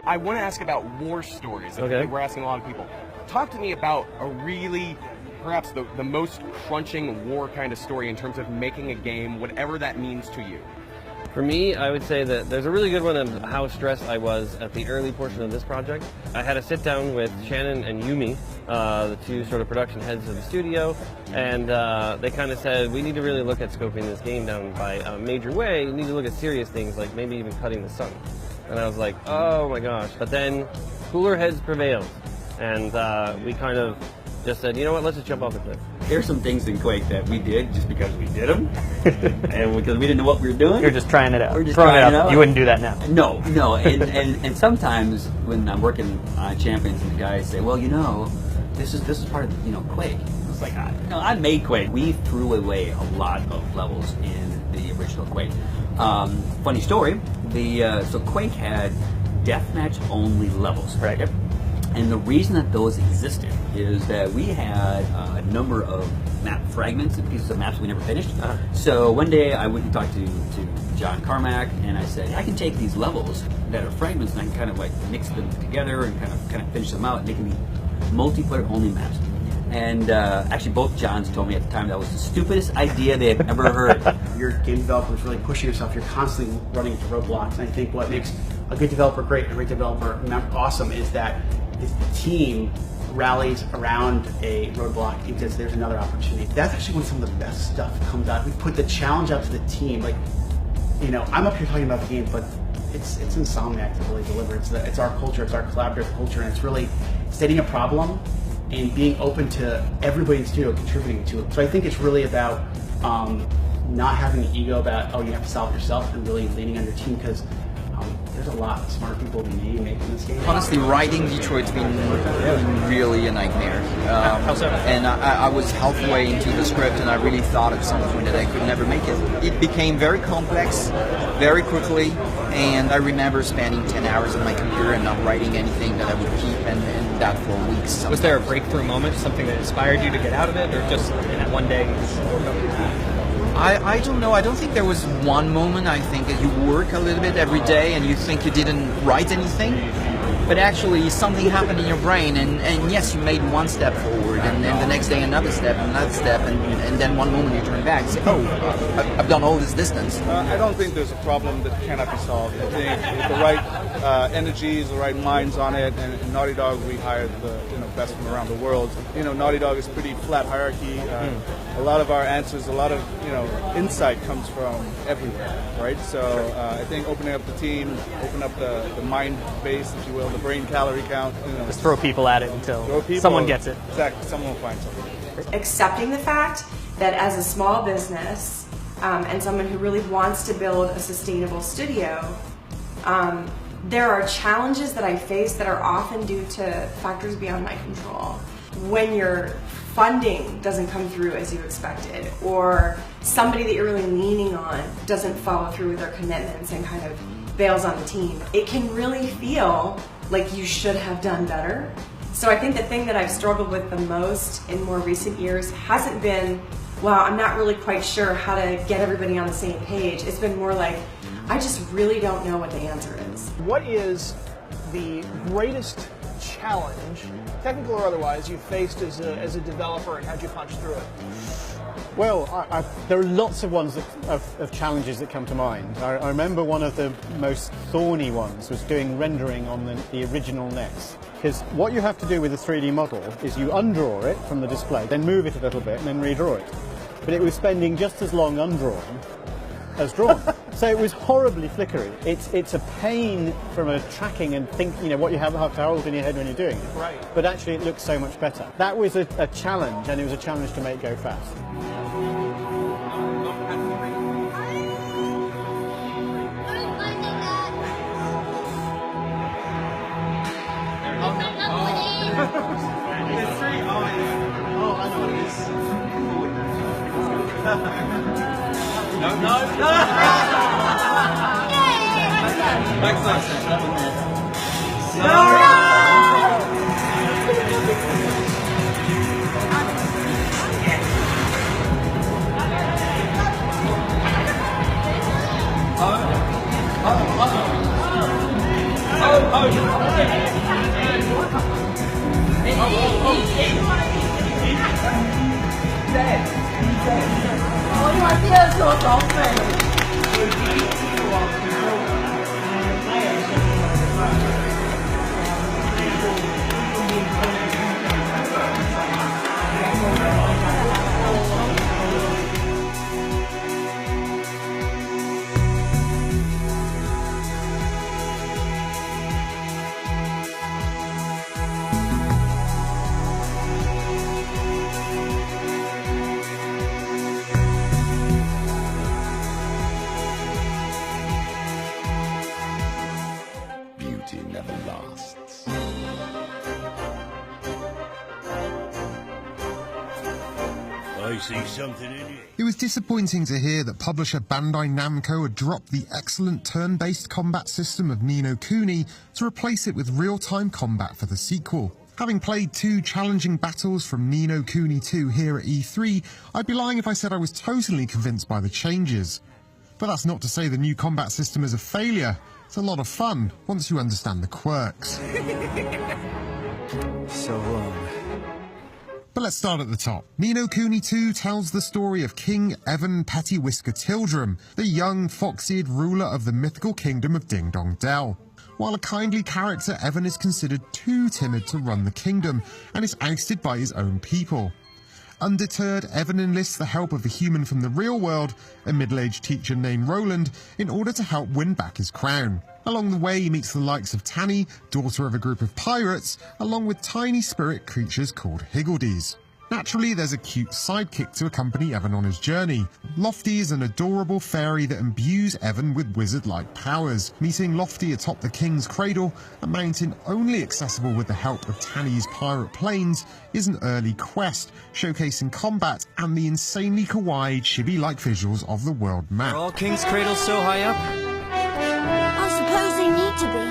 I want to ask about war stories. Okay. We're asking a lot of people. Talk to me about a really, perhaps the most crunching war kind of story in terms of making a game, whatever that means to you. For me, I would say that there's a really good one of how stressed I was at the early portion of this project. I had a sit down with Shannon and Yumi, the two sort of production heads of the studio, and they kind of said, we need to really look at scoping this game down by a major way. We need to look at serious things like maybe even cutting the sun. And I was like, oh my gosh. But then cooler heads prevailed, and we kind of just said, you know what, let's just jump off the cliff. there's some things in Quake that we did just because we did them, and because we didn't know what we were doing. You're just trying it out. We're just throwing trying it out. You wouldn't do that now. No, and sometimes when I'm working on Champions, and the guys say, "Well, this is part of Quake." It's like, I made Quake. We threw away a lot of levels in the original Quake. Funny story. So Quake had deathmatch only levels, right? Yep. And the reason that those existed is that we had a number of map fragments and pieces of maps we never finished. So one day I went and talked to John Carmack, and I said, I can take these levels that are fragments and I can kind of like mix them together and kind of finish them out and make them multiplayer only maps. And actually both Johns told me at the time that was the stupidest idea they had ever heard. Your game developer is really pushing yourself. You're constantly running into roadblocks. And I think what makes a good developer great and a great developer awesome is that the team rallies around a roadblock because there's another opportunity. That's actually when some of the best stuff comes out. We put the challenge out to the team. Like, I'm up here talking about the game, but it's Insomniac to really deliver. It's our culture, it's our collaborative culture, and it's really stating a problem and being open to everybody in the studio contributing to it. So I think it's really about not having an ego about, you have to solve it yourself, and really leaning on your team, because there's a lot of smart people than me making this game. Honestly, writing Detroit's been really a nightmare. How so? And I was halfway into the script, and I really thought at some point that I could never make it. It became very complex, very quickly, and I remember spending 10 hours on my computer and not writing anything that I would keep, and that for weeks. Sometimes. Was there a breakthrough moment, something that inspired you to get out of it, or just in that one day? I don't know. I don't think there was one moment. I think that you work a little bit every day and you think you didn't write anything, but actually something happened in your brain, and yes, you made one step forward, and then the next day another step, and then one moment you turn back and say, I've done all this distance. I don't think there's a problem that cannot be solved. I think with the right energies, the right minds on it, and Naughty Dog, we hired the best from around the world. Naughty Dog is pretty flat hierarchy. A lot of our answers, a lot of insight comes from everywhere, right? So I think opening up the team, open up the mind base, if you will, the brain calorie count. Just throw people at it until someone gets it. Exactly, someone will find something. Accepting the fact that as a small business and someone who really wants to build a sustainable studio, there are challenges that I face that are often due to factors beyond my control. When your funding doesn't come through as you expected, or somebody that you're really leaning on doesn't follow through with their commitments and kind of bails on the team, it can really feel like you should have done better. So I think the thing that I've struggled with the most in more recent years hasn't been, well, I'm not really quite sure how to get everybody on the same page. It's been more like, I just really don't know what the answer is. What is the greatest challenge, technical or otherwise, you faced as a developer, and how'd you punch through it? Well, there are lots of ones of challenges that come to mind. I remember one of the most thorny ones was doing rendering on the original NES. Because what you have to do with a 3D model is you undraw it from the display, then move it a little bit, and then redraw it. But it was spending just as long undrawn as drawn. So it was horribly flickery. It's a pain from a tracking and what you have to hold in your head when you're doing it. Right. But actually it looks so much better. That was a challenge, and it was a challenge to make go fast. see something in you. It was disappointing to hear that publisher Bandai Namco had dropped the excellent turn-based combat system of Ni no Kuni to replace it with real-time combat for the sequel. Having played 2 challenging battles from Ni no Kuni 2 here at E3, I'd be lying if I said I was totally convinced by the changes. But that's not to say the new combat system is a failure. It's a lot of fun once you understand the quirks. So long. But let's start at the top. Ni no Kuni 2 tells the story of King Evan Pettiwhisker Tildrum, the young, fox-eared ruler of the mythical kingdom of Ding Dong Dell. While a kindly character, Evan is considered too timid to run the kingdom and is ousted by his own people. Undeterred, Evan enlists the help of a human from the real world, a middle-aged teacher named Roland, in order to help win back his crown. Along the way, he meets the likes of Tanny, daughter of a group of pirates, along with tiny spirit creatures called Higgledies. Naturally, there's a cute sidekick to accompany Evan on his journey. Lofty is an adorable fairy that imbues Evan with wizard-like powers. Meeting Lofty atop the King's Cradle, a mountain only accessible with the help of Tanny's pirate planes, is an early quest, showcasing combat and the insanely kawaii, chibi-like visuals of the world map. Are all King's Cradles so high up? I suppose they need to be,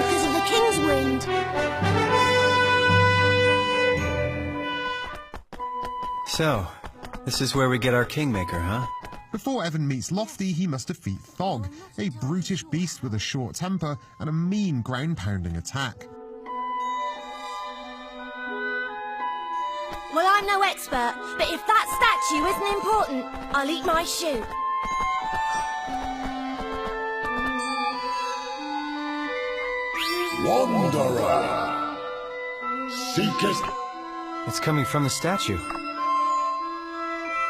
because of the King's Wind. So, this is where we get our Kingmaker, huh? Before Evan meets Lofty, he must defeat Thog, a brutish beast with a short temper and a mean ground-pounding attack. Well, I'm no expert, but if that statue isn't important, I'll eat my shoe. Wanderer! Seekest... It's coming from the statue.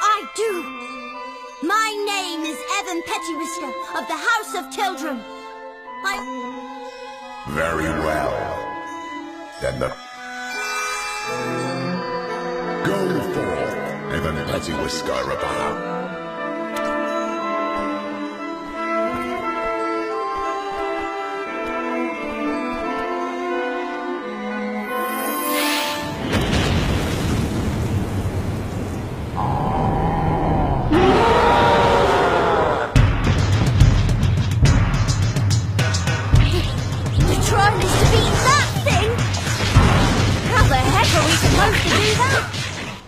I do! My name is Evan Pettiwhisker of the House of Tildrum. Very well. Then Go forth, Evan Pettiwhisker of the House.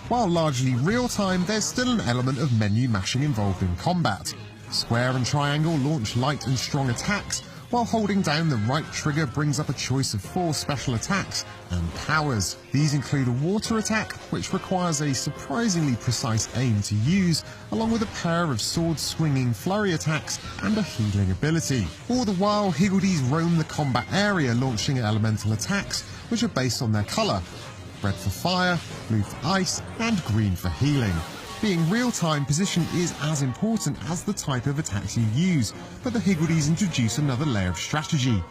While largely real-time, there's still an element of menu mashing involved in combat. Square and triangle launch light and strong attacks, while holding down the right trigger brings up a choice of 4 special attacks and powers. These include a water attack, which requires a surprisingly precise aim to use, along with a pair of sword-swinging flurry attacks and a healing ability. All the while, Higgledies roam the combat area, launching elemental attacks, which are based on their colour. Red for fire, blue for ice, and green for healing. Being real-time, position is as important as the type of attacks you use, but the Higgledies introduce another layer of strategy.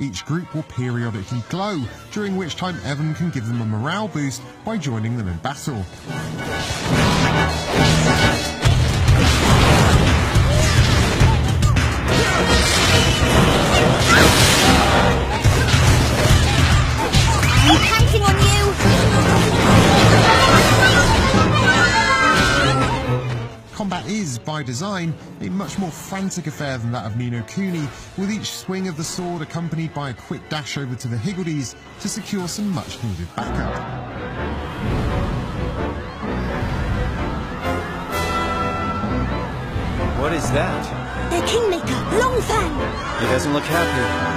Each group will periodically glow, during which time Evan can give them a morale boost by joining them in battle. I'm counting on you! Combat is, by design, a much more frantic affair than that of Ni no Kuni, with each swing of the sword accompanied by a quick dash over to the Higgledies to secure some much-needed backup. What is that? The Kingmaker, Longfang! He doesn't look happy.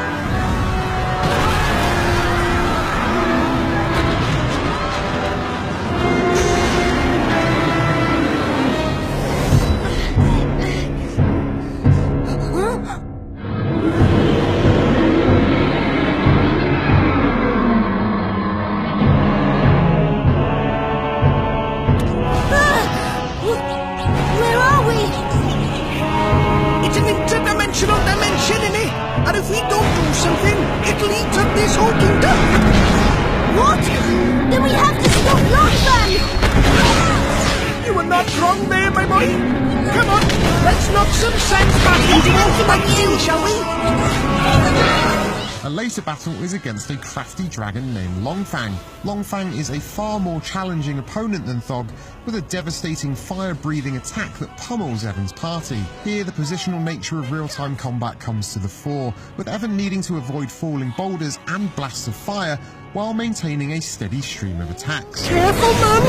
A later battle is against a crafty dragon named Longfang. Longfang is a far more challenging opponent than Thog, with a devastating fire-breathing attack that pummels Evan's party. Here, the positional nature of real-time combat comes to the fore, with Evan needing to avoid falling boulders and blasts of fire while maintaining a steady stream of attacks. Careful, Mum!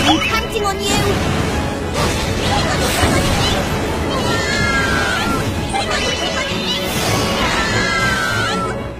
I'm counting on you!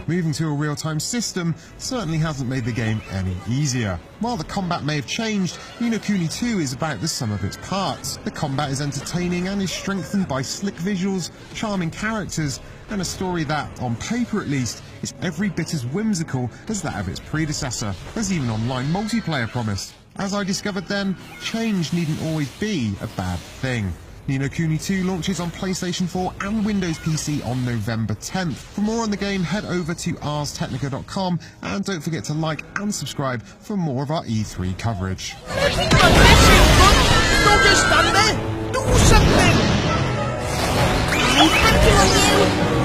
Moving to a real-time system certainly hasn't made the game any easier. While the combat may have changed, Ni no Kuni 2 is about the sum of its parts. The combat is entertaining and is strengthened by slick visuals, charming characters, and a story that, on paper at least, is every bit as whimsical as that of its predecessor. There's even online multiplayer promised. As I discovered then, change needn't always be a bad thing. Ni no Kuni 2 launches on PlayStation 4 and Windows PC on November 10th. For more on the game, head over to arstechnica.com and don't forget to like and subscribe for more of our E3 coverage. Don't just stand there! Do something! I'm counting on you!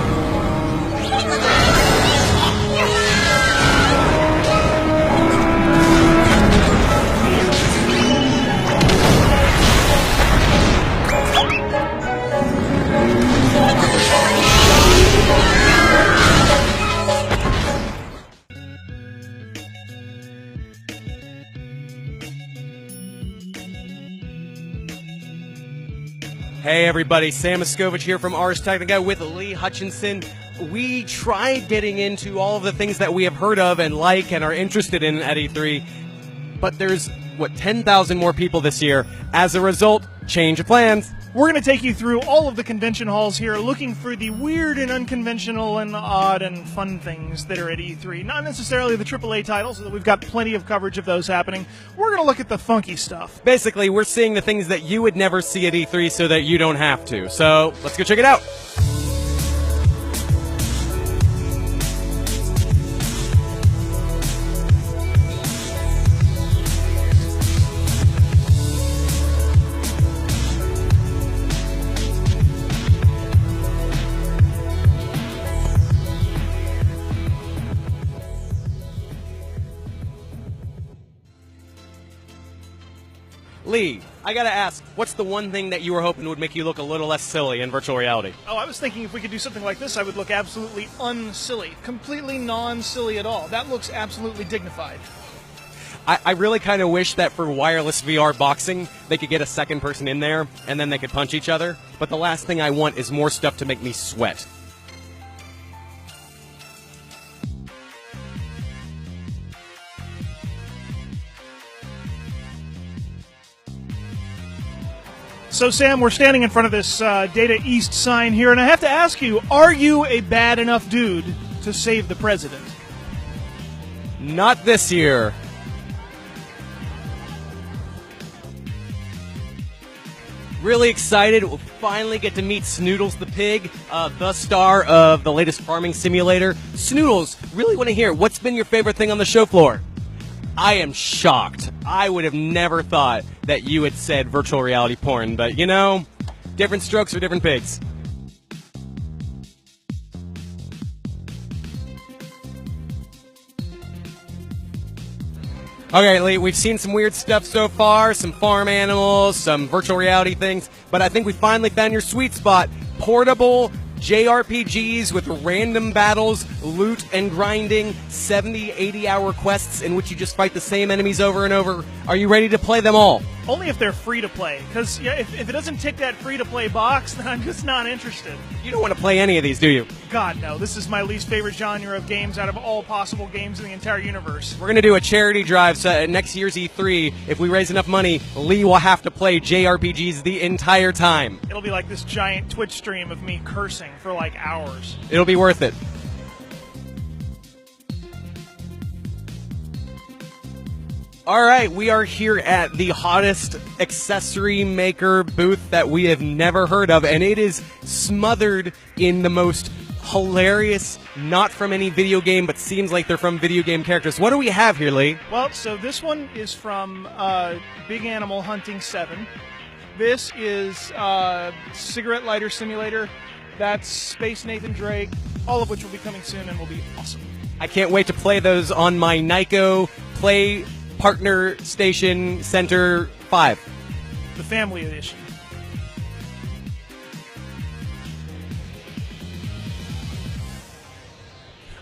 Hey everybody, Sam Miskovich here from Ars Technica with Lee Hutchinson. We tried getting into all of the things that we have heard of and like and are interested in at E3, but there's, 10,000 more people this year. As a result, change of plans. We're going to take you through all of the convention halls here, looking for the weird and unconventional and odd and fun things that are at E3. Not necessarily the AAA titles, although we've got plenty of coverage of those happening. We're going to look at the funky stuff. Basically, we're seeing the things that you would never see at E3 so that you don't have to. So, let's go check it out. Lee, I gotta ask, what's the one thing that you were hoping would make you look a little less silly in virtual reality? Oh, I was thinking if we could do something like this, I would look absolutely unsilly. Completely non-silly at all. That looks absolutely dignified. I really kind of wish that for wireless VR boxing, they could get a second person in there, and then they could punch each other. But the last thing I want is more stuff to make me sweat. So, Sam, we're standing in front of this Data East sign here, and I have to ask you, are you a bad enough dude to save the president? Not this year. Really excited. We'll finally get to meet Snoodles the pig, the star of the latest farming simulator. Snoodles, really want to hear, what's been your favorite thing on the show floor? I am shocked. I would have never thought that you had said virtual reality porn, but you know, different strokes for different pigs. Okay, Lee, we've seen some weird stuff so far, some farm animals, some virtual reality things, but I think we finally found your sweet spot. Portable JRPGs with random battles, loot and grinding, 70, 80-hour quests in which you just fight the same enemies over and over. Are you ready to play them all? Only if they're free to play, because if it doesn't tick that free to play box, then I'm just not interested. You don't want to play any of these, do you? God, no. This is my least favorite genre of games out of all possible games in the entire universe. We're going to do a charity drive, so at next year's E3, if we raise enough money, Lee will have to play JRPGs the entire time. It'll be like this giant Twitch stream of me cursing for like hours. It'll be worth it. All right, we are here at the hottest accessory maker booth that we have never heard of, and it is smothered in the most hilarious, not from any video game, but seems like they're from video game characters. What do we have here, Lee? Well, so this one is from Big Animal Hunting 7. This is Cigarette Lighter Simulator. That's Space Nathan Drake, all of which will be coming soon and will be awesome. I can't wait to play those on my Nyko Play Partner Station Center 5. The Family Edition.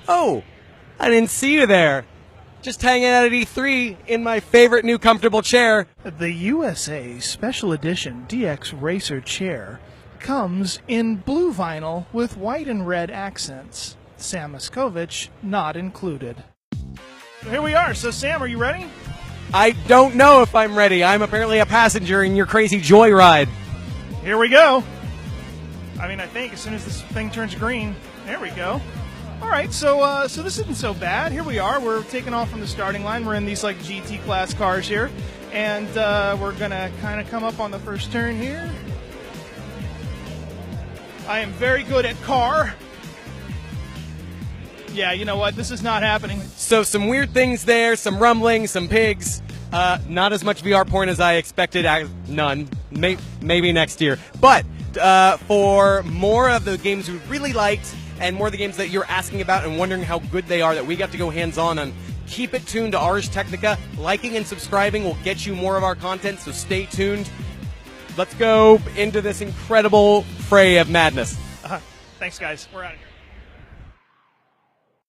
Oh, I didn't see you there. Just hanging out at E3 in my favorite new comfortable chair. The USA Special Edition DX Racer chair comes in blue vinyl with white and red accents. Sam Miskovich not included. Here we are. So, Sam, are you ready? I don't know if I'm ready. I'm apparently a passenger in your crazy joyride. Here we go. I mean, I think as soon as this thing turns green, there we go. All right, so this isn't so bad. Here we are. We're taking off from the starting line. We're in these like GT class cars here, and we're gonna kind of come up on the first turn here. I am very good at car. Yeah, you know what? This is not happening. So some weird things there, some rumbling, some pigs. Not as much VR porn as I expected. None. Maybe next year. But for more of the games we really liked, and more of the games that you're asking about and wondering how good they are that we got to go hands-on on, keep it tuned to Ars Technica. Liking and subscribing will get you more of our content, so stay tuned. Let's go into this incredible fray of madness. Thanks, guys. We're out of here.